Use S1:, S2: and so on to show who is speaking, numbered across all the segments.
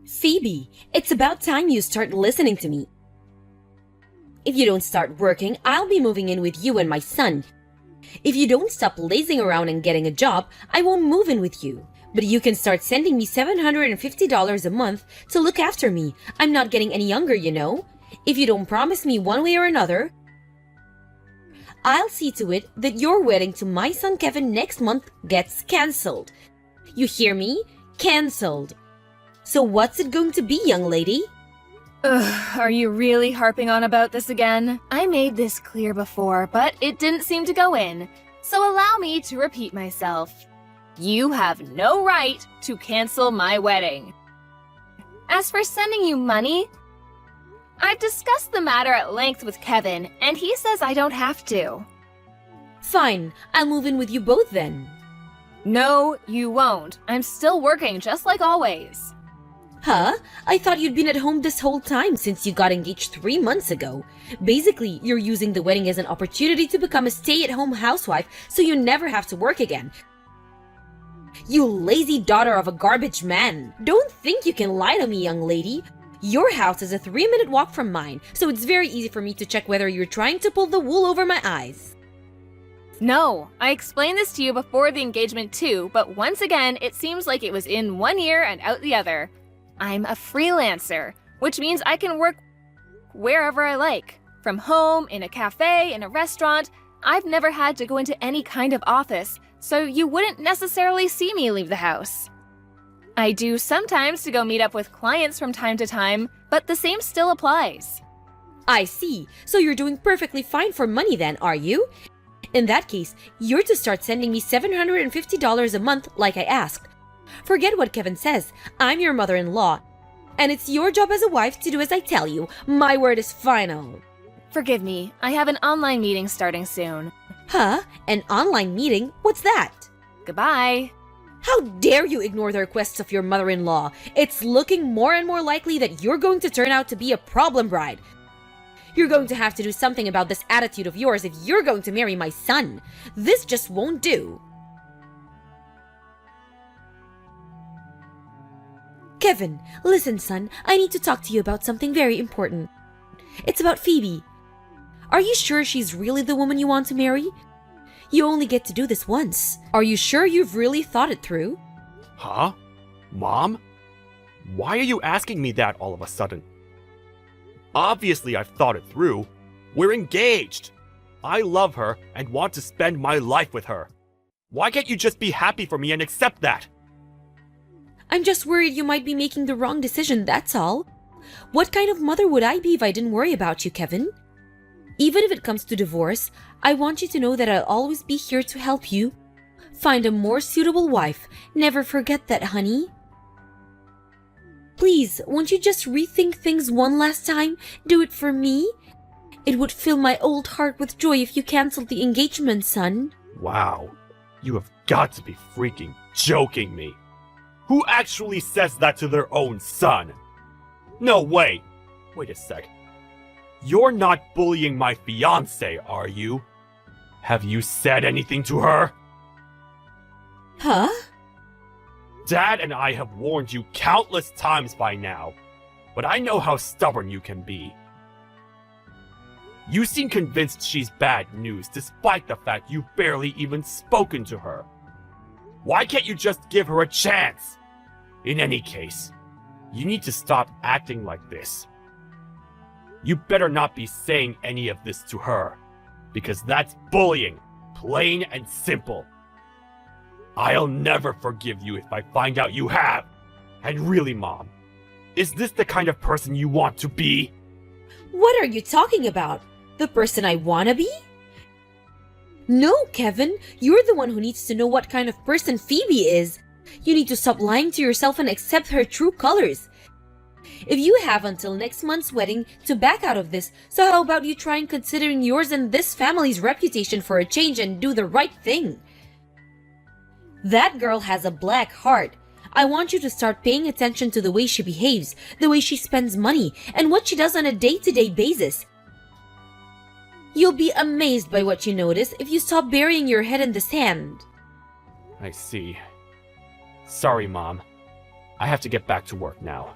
S1: Phoebe, it's about time you start listening to me. If you don't start working, I'll be moving in with you and my son. If you don't stop lazing around and getting a job, I won't move in with you. But you can start sending me $750 a month to look after me. I'm not getting any younger, you know. If you don't promise me one way or another, I'll see to it that your wedding to my son Kevin next month gets cancelled. You hear me? Cancelled. So what's it going to be, young lady?
S2: Ugh, are you really harping on about this again? I made this clear before, but it didn't seem to go in. So allow me to repeat myself. You have no right to cancel my wedding. As for sending you money, I've discussed the matter at length with Kevin, and he says I don't have to.
S1: Fine, I'll move in with you both then.
S2: No, you won't. I'm still working just like always.
S1: Huh? I thought you'd been at home this whole time since you got engaged 3 months ago. Basically, you're using the wedding as an opportunity to become a stay-at-home housewife so you never have to work again. You lazy daughter of a garbage man. Don't think you can lie to me, young lady. Your house is a 3-minute walk from mine, so it's very easy for me to check whether you're trying to pull the wool over my eyes.
S2: No, I explained this to you before the engagement too, but once again, it seems like it was in one ear and out the other. I'm a freelancer, which means I can work wherever I like. From home, in a cafe, in a restaurant. I've never had to go into any kind of office, so you wouldn't necessarily see me leave the house. I do sometimes to go meet up with clients from time to time, but the same still applies.
S1: I see. So you're doing perfectly fine for money then, are you? In that case, you're to start sending me $750 a month like I asked. Forget what Kevin says. I'm your mother-in-law. And it's your job as a wife to do as I tell you. My word is final.
S2: Forgive me, I have an online meeting starting soon.
S1: Huh? An online meeting? What's that?
S2: Goodbye.
S1: How dare you ignore the requests of your mother-in-law? It's looking more and more likely that you're going to turn out to be a problem bride. You're going to have to do something about this attitude of yours if you're going to marry my son. This just won't do. Kevin, listen, son. I need to talk to you about something very important. It's about Phoebe. Are you sure she's really the woman you want to marry? You only get to do this once. Are you sure you've really thought it through?
S3: Huh? Mom? Why are you asking me that all of a sudden? Obviously I've thought it through. We're engaged. I love her and want to spend my life with her. Why can't you just be happy for me and accept that?
S1: I'm just worried you might be making the wrong decision, that's all. What kind of mother would I be if I didn't worry about you, Kevin? Even if it comes to divorce, I want you to know that I'll always be here to help you. Find a more suitable wife. Never forget that, honey. Please, won't you just rethink things one last time? Do it for me? It would fill my old heart with joy if you canceled the engagement, son.
S3: Wow. You have got to be freaking joking me. Who actually says that to their own son? No, wait. Wait a sec. You're not bullying my fiancé, are you? Have you said anything to her?
S1: Huh?
S3: Dad and I have warned you countless times by now, but I know how stubborn you can be. You seem convinced she's bad news despite the fact you've barely even spoken to her. Why can't you just give her a chance? In any case, you need to stop acting like this. You better not be saying any of this to her, because that's bullying, plain and simple. I'll never forgive you if I find out you have. And really, Mom, is this the kind of person you want to be?
S1: What are you talking about? The person I wanna be? No, Kevin, you're the one who needs to know what kind of person Phoebe is. You need to stop lying to yourself and accept her true colors. If you have until next month's wedding to back out of this, so how about you try and considering yours and this family's reputation for a change and do the right thing? That girl has a black heart. I want you to start paying attention to the way she behaves, the way she spends money, and what she does on a day-to-day basis. You'll be amazed by what you notice if you stop burying your head in the sand.
S3: I see. Sorry, Mom. I have to get back to work now.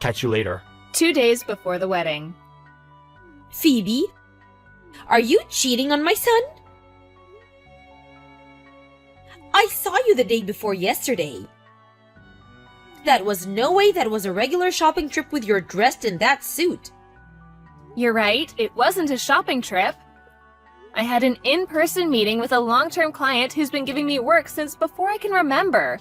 S3: Catch you later.
S2: 2 days before the wedding.
S1: Phoebe, are you cheating on my son? I saw you the day before yesterday. That was no way that was a regular shopping trip with you dressed in that suit.
S2: You're right, it wasn't a shopping trip. I had an in-person meeting with a long-term client who's been giving me work since before I can remember.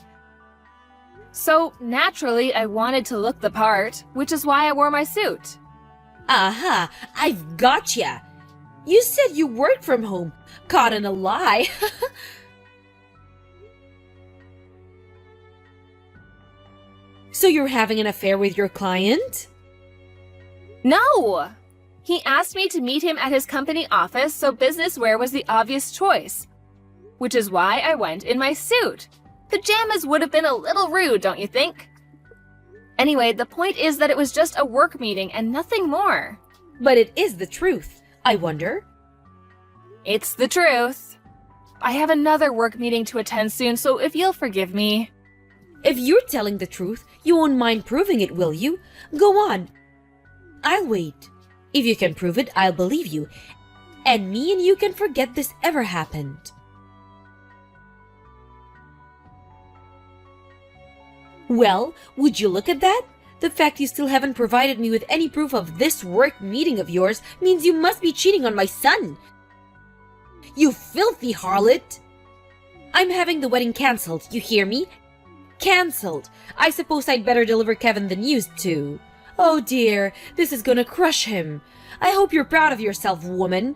S2: So, naturally, I wanted to look the part, which is why I wore my suit.
S1: Aha, I've gotcha. You said you work from home. Caught in a lie. So you're having an affair with your client?
S2: No! He asked me to meet him at his company office, so business wear was the obvious choice. Which is why I went in my suit. Pajamas would have been a little rude, don't you think? Anyway, the point is that it was just a work meeting and nothing more.
S1: But it is the truth. I wonder.
S2: It's the truth. I have another work meeting to attend soon, so if you'll forgive me.
S1: If you're telling the truth, you won't mind proving it, will you? Go on. I'll wait. If you can prove it, I'll believe you. And me and you can forget this ever happened. Well, would you look at that? The fact you still haven't provided me with any proof of this work meeting of yours means you must be cheating on my son. You filthy harlot! I'm having the wedding cancelled, you hear me? Cancelled. I suppose I'd better deliver Kevin the news too. Oh dear, this is gonna crush him. I hope you're proud of yourself, woman.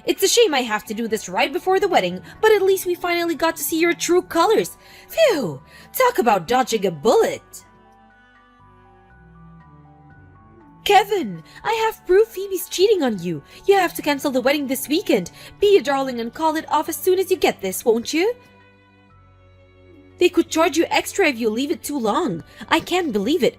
S1: It's a shame I have to do this right before the wedding, but at least we finally got to see your true colors. Phew! Talk about dodging a bullet. Kevin, I have proof Phoebe's cheating on you. You have to cancel the wedding this weekend. Be a darling and call it off as soon as you get this, won't you? They could charge you extra if you leave it too long. I can't believe it.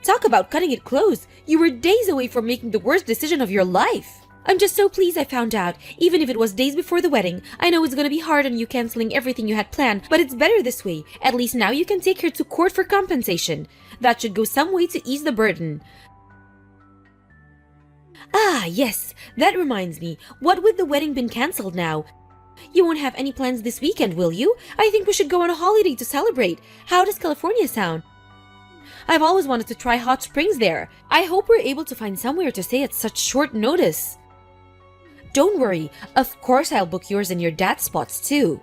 S1: Talk about cutting it close. You were days away from making the worst decision of your life. I'm just so pleased I found out. Even if it was days before the wedding, I know it's gonna be hard on you canceling everything you had planned, but it's better this way. At least now you can take her to court for compensation. That should go some way to ease the burden. Ah, yes, that reminds me. What with the wedding been cancelled now? You won't have any plans this weekend, will you? I think we should go on a holiday to celebrate. How does California sound? I've always wanted to try hot springs there. I hope we're able to find somewhere to stay at such short notice. Don't worry, of course I'll book yours and your dad's spots too.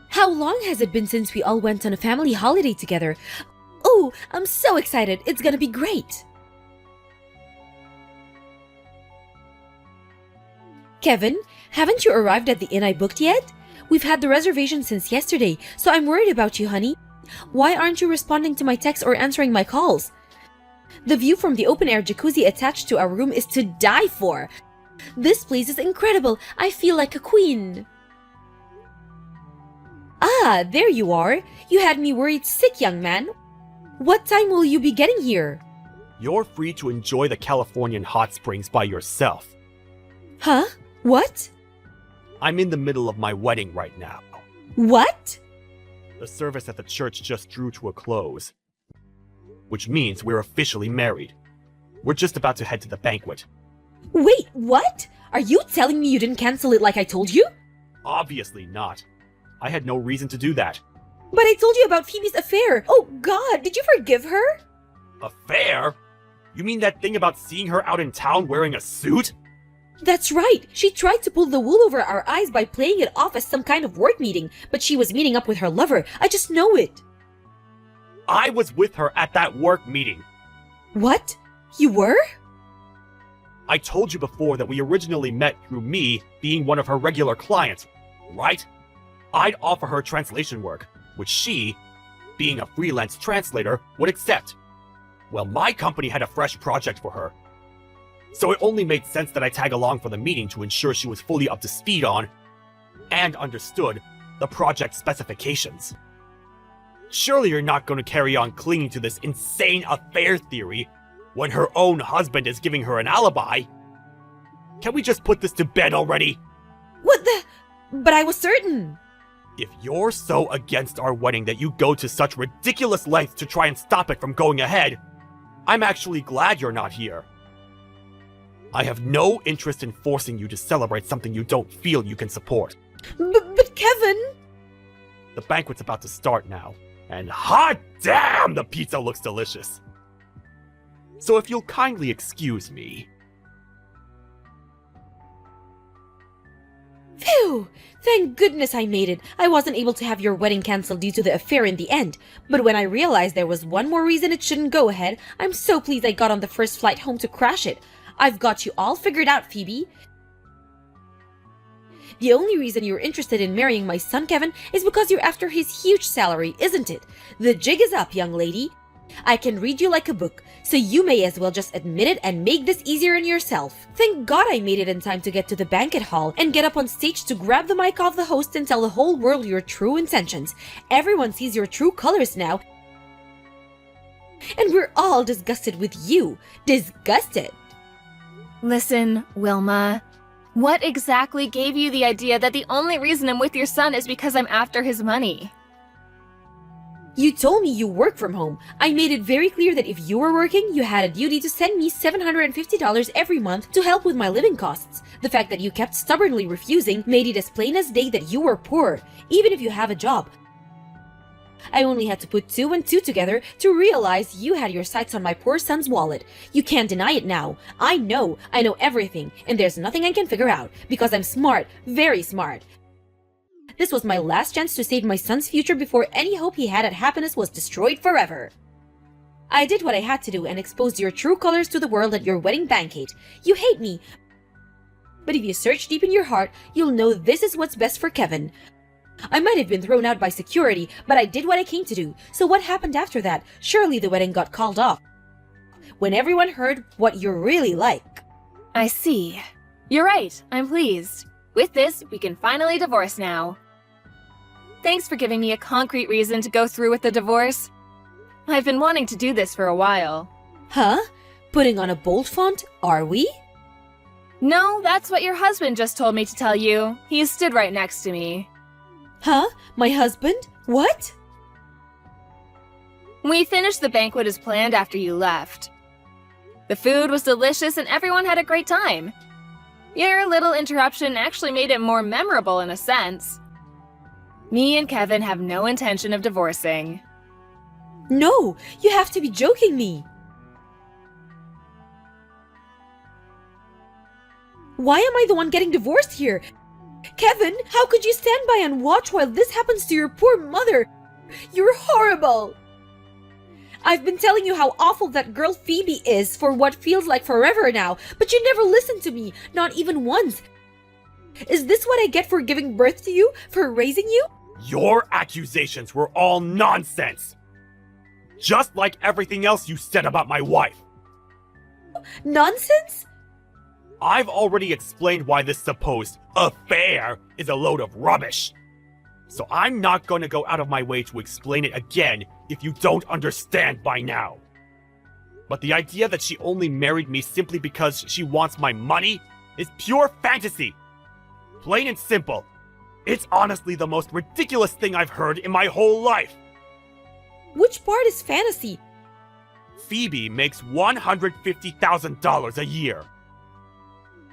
S1: How long has it been since we all went on a family holiday together? Oh, I'm so excited. It's gonna be great. Kevin, haven't you arrived at the inn I booked yet? We've had the reservation since yesterday, so I'm worried about you, honey. Why aren't you responding to my texts or answering my calls? The view from the open-air jacuzzi attached to our room is to die for. This place is incredible. I feel like a queen. Ah, there you are. You had me worried sick, young man. What time will you be getting here?
S3: You're free to enjoy the Californian hot springs by yourself.
S1: Huh? What?
S3: I'm in the middle of my wedding right now.
S1: What?
S3: The service at the church just drew to a close, which means we're officially married. We're just about to head to the banquet.
S1: Wait, what? Are you telling me you didn't cancel it like I told you?
S3: Obviously not. I had no reason to do that.
S1: But I told you about Phoebe's affair. Oh God, did you forgive her?
S3: Affair? You mean that thing about seeing her out in town wearing a suit?
S1: That's right. She tried to pull the wool over our eyes by playing it off as some kind of work meeting, but she was meeting up with her lover. I just know it.
S3: I was with her at that work meeting.
S1: What? You were?
S3: I told you before that we originally met through me being one of her regular clients, right? I'd offer her translation work, which she, being a freelance translator, would accept. Well, my company had a fresh project for her. So it only made sense that I tag along for the meeting to ensure she was fully up to speed on, and understood, the project specifications. Surely you're not going to carry on clinging to this insane affair theory when her own husband is giving her an alibi. Can we just put this to bed already?
S1: What the? But I was certain.
S3: If you're so against our wedding that you go to such ridiculous lengths to try and stop it from going ahead, I'm actually glad you're not here. I have no interest in forcing you to celebrate something you don't feel you can support.
S1: But Kevin!
S3: The banquet's about to start now, and hot damn, the pizza looks delicious. So if you'll kindly excuse me.
S1: Phew! Thank goodness I made it. I wasn't able to have your wedding cancelled due to the affair in the end. But when I realized there was one more reason it shouldn't go ahead, I'm so pleased I got on the first flight home to crash it. I've got you all figured out, Phoebe. The only reason you're interested in marrying my son Kevin is because you're after his huge salary, isn't it? The jig is up, young lady. I can read you like a book, so you may as well just admit it and make this easier on yourself. Thank God I made it in time to get to the banquet hall and get up on stage to grab the mic off the host and tell the whole world your true intentions. Everyone sees your true colors now, and we're all disgusted with you. Disgusted.
S2: Listen, Wilma. What exactly gave you the idea that the only reason I'm with your son is because I'm after his money?
S1: You told me you work from home. I made it very clear that if you were working, you had a duty to send me $750 every month to help with my living costs. The fact that you kept stubbornly refusing made it as plain as day that you were poor, even if you have a job. I only had to put 2 and 2 together to realize you had your sights on my poor son's wallet. You can't deny it now. I know everything, and there's nothing I can figure out, because I'm smart, very smart. This was my last chance to save my son's future before any hope he had at happiness was destroyed forever. I did what I had to do and exposed your true colors to the world at your wedding banquet. You hate me, but if you search deep in your heart, you'll know this is what's best for Kevin. I might have been thrown out by security, but I did what I came to do. So what happened after that? Surely the wedding got called off when everyone heard what you're really like.
S2: I see. You're right. I'm pleased. With this, we can finally divorce now. Thanks for giving me a concrete reason to go through with the divorce. I've been wanting to do this for a while.
S1: Huh? Putting on a bold font, are we?
S2: No, that's what your husband just told me to tell you. He stood right next to me.
S1: Huh? My husband? What?
S2: We finished the banquet as planned after you left. The food was delicious and everyone had a great time. Your little interruption actually made it more memorable in a sense. Me and Kevin have no intention of divorcing.
S1: No, you have to be joking me. Why am I the one getting divorced here? Kevin, how could you stand by and watch while this happens to your poor mother? You're horrible. I've been telling you how awful that girl Phoebe is for what feels like forever now, but you never listened to me, not even once. Is this what I get for giving birth to you, for raising you?
S3: Your accusations were all nonsense! Just like everything else you said about my wife.
S1: Nonsense?
S3: I've already explained why this supposed affair is a load of rubbish. So I'm not going to go out of my way to explain it again if you don't understand by now. But the idea that she only married me simply because she wants my money is pure fantasy. Plain and simple. It's honestly the most ridiculous thing I've heard in my whole life.
S1: Which part is fantasy?
S3: Phoebe makes $150,000 a year.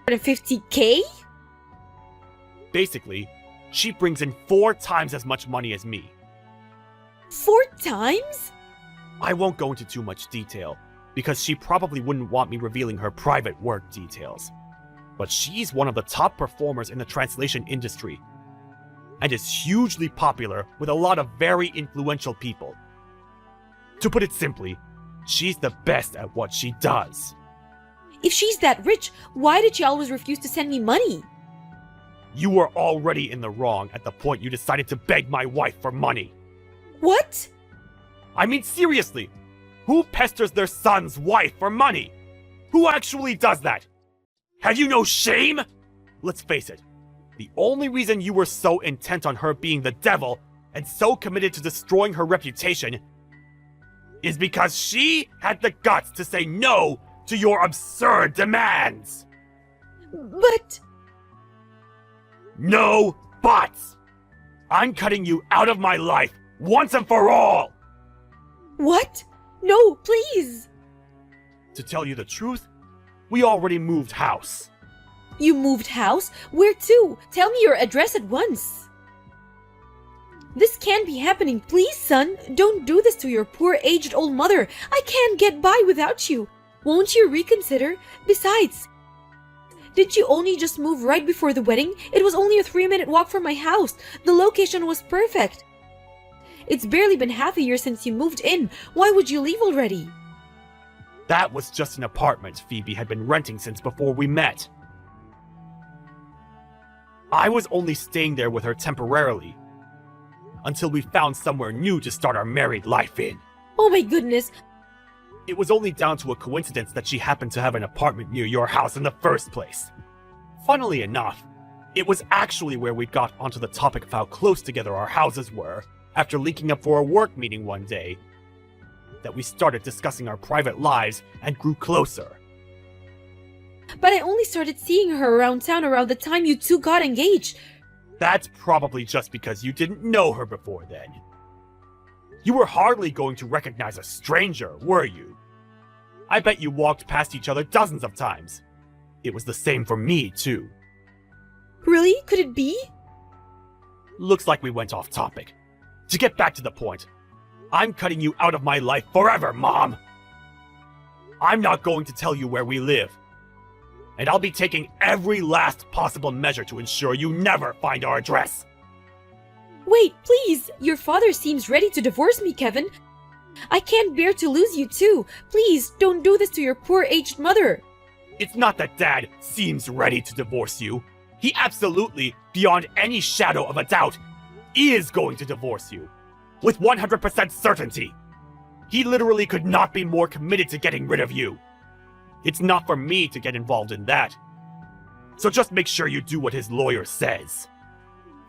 S1: 150K?
S3: Basically, she brings in 4 times as much money as me.
S1: 4 times?
S3: I won't go into too much detail, because she probably wouldn't want me revealing her private work details. But she's one of the top performers in the translation industry, and is hugely popular with a lot of very influential people. To put it simply, she's the best at what she does.
S1: If she's that rich, why did she always refuse to send me money?
S3: You were already in the wrong at the point you decided to beg my wife for money.
S1: What?
S3: I mean, seriously, who pesters their son's wife for money? Who actually does that? Have you no shame? Let's face it, the only reason you were so intent on her being the devil and so committed to destroying her reputation is because she had the guts to say no to your absurd demands.
S1: But...
S3: No buts! I'm cutting you out of my life, once and for all!
S1: What? No, please!
S3: To tell you the truth, we already moved house.
S1: You moved house? Where to? Tell me your address at once. This can't be happening. Please, son, don't do this to your poor aged old mother. I can't get by without you. Won't you reconsider? Besides, did you only just move right before the wedding? It was only a 3-minute walk from my house. The location was perfect. It's barely been half a year since you moved in. Why would you leave already?
S3: That was just an apartment Phoebe had been renting since before we met. I was only staying there with her temporarily, until we found somewhere new to start our married life in.
S1: Oh my goodness.
S3: It was only down to a coincidence that she happened to have an apartment near your house in the first place. Funnily enough, it was actually where we got onto the topic of how close together our houses were after linking up for a work meeting one day that we started discussing our private lives and grew closer.
S1: But I only started seeing her around town around the time you two got engaged.
S3: That's probably just because you didn't know her before then. You were hardly going to recognize a stranger, were you? I bet you walked past each other dozens of times. It was the same for me, too.
S1: Really? Could it be?
S3: Looks like we went off topic. To get back to the point, I'm cutting you out of my life forever, Mom! I'm not going to tell you where we live. And I'll be taking every last possible measure to ensure you never find our address.
S1: Wait, please! Your father seems ready to divorce me, Kevin. I can't bear to lose you too. Please, don't do this to your poor aged mother.
S3: It's not that Dad seems ready to divorce you. He absolutely, beyond any shadow of a doubt, is going to divorce you. With 100% certainty. He literally could not be more committed to getting rid of you. It's not for me to get involved in that. So just make sure you do what his lawyer says.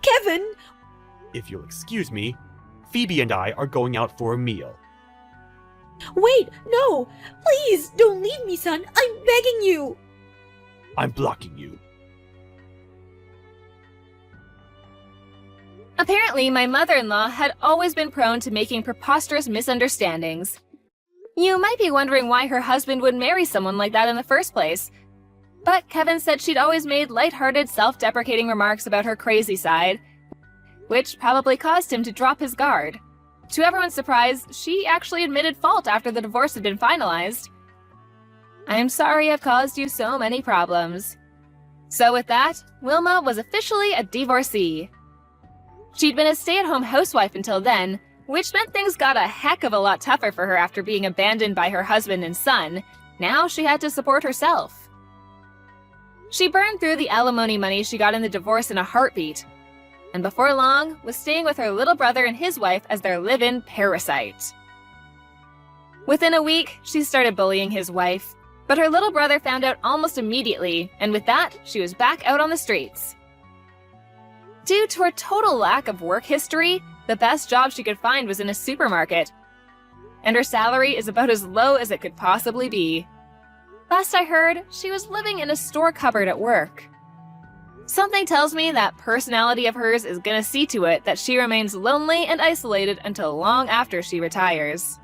S1: Kevin!
S3: If you'll excuse me, Phoebe and I are going out for a meal.
S1: Wait, no! Please, don't leave me, son! I'm begging you!
S3: I'm blocking you.
S2: Apparently, my mother-in-law had always been prone to making preposterous misunderstandings. You might be wondering why her husband would marry someone like that in the first place. But Kevin said she'd always made lighthearted, self-deprecating remarks about her crazy side, which probably caused him to drop his guard. To everyone's surprise, she actually admitted fault after the divorce had been finalized. I'm sorry I've caused you so many problems. So with that, Wilma was officially a divorcee. She'd been a stay-at-home housewife until then, which meant things got a heck of a lot tougher for her after being abandoned by her husband and son. Now she had to support herself. She burned through the alimony money she got in the divorce in a heartbeat, and before long was staying with her little brother and his wife as their live-in parasite. Within a week, she started bullying his wife, but her little brother found out almost immediately, and with that, she was back out on the streets. Due to her total lack of work history, the best job she could find was in a supermarket, and her salary is about as low as it could possibly be. Last I heard, she was living in a store cupboard at work. Something tells me that personality of hers is gonna see to it that she remains lonely and isolated until long after she retires.